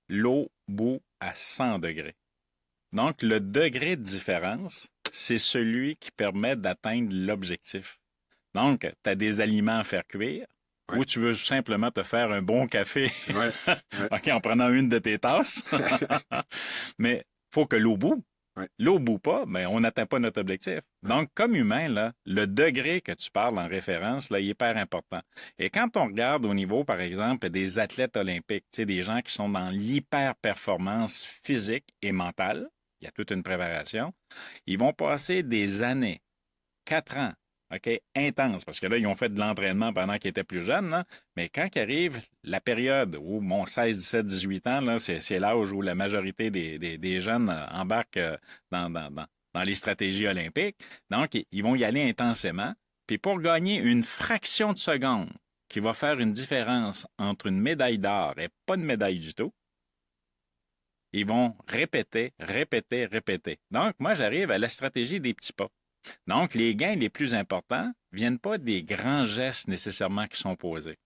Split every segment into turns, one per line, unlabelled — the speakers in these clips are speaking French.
l'eau bout à 100 degrés. Donc, le degré de différence, c'est celui qui permet d'atteindre l'objectif. Donc, tu as des aliments à faire cuire
Ouais,
ou tu veux simplement te faire un bon café
ouais, ouais,
OK, en prenant une de tes tasses. Mais faut que l'eau bout.
ouais.
L'eau bout pas, mais on n'atteint pas notre objectif.
Ouais.
Donc, comme humain, là, le degré que tu parles en référence, là, il est hyper important. Et quand on regarde au niveau, par exemple, des athlètes olympiques, tu sais, des gens qui sont dans l'hyper-performance physique et mentale, il y a toute une préparation, ils vont passer des années, 4 ans, OK, intense, parce que là, ils ont fait de l'entraînement pendant qu'ils étaient plus jeunes, là. Mais quand arrive la période où, mon 16, 17, 18 ans, là, c'est l'âge où la majorité des jeunes embarquent dans les stratégies olympiques. Donc, ils vont y aller intensément. Puis pour gagner une fraction de seconde qui va faire une différence entre une médaille d'or et pas de médaille du tout, ils vont répéter, répéter, répéter. Donc, moi, j'arrive à la stratégie des petits pas. Donc, les gains les plus importants viennent pas des grands gestes nécessairement qui sont posés.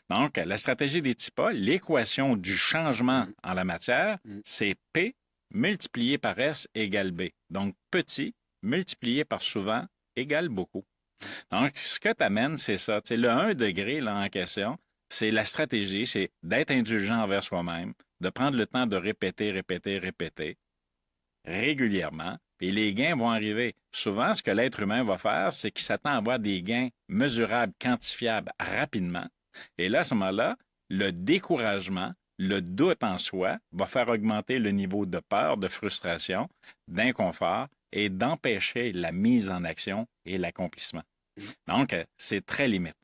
Donc, la stratégie des petits pas, l'équation du changement
Mm,
en la matière,
mm.
c'est P multiplié par S égale B. Donc, petit multiplié par souvent égale beaucoup. Donc, ce que tu amènes, c'est ça. Tu sais, le 1 degré là, en question, c'est la stratégie, c'est d'être indulgent envers soi-même, de prendre le temps de répéter, répéter, répéter régulièrement, puis les gains vont arriver. Souvent, ce que l'être humain va faire, c'est qu'il s'attend à avoir des gains mesurables, quantifiables rapidement. Et là, à ce moment-là, le découragement, le doute en soi va faire augmenter le niveau de peur, de frustration, d'inconfort et d'empêcher la mise en action et l'accomplissement. Donc, c'est très limite.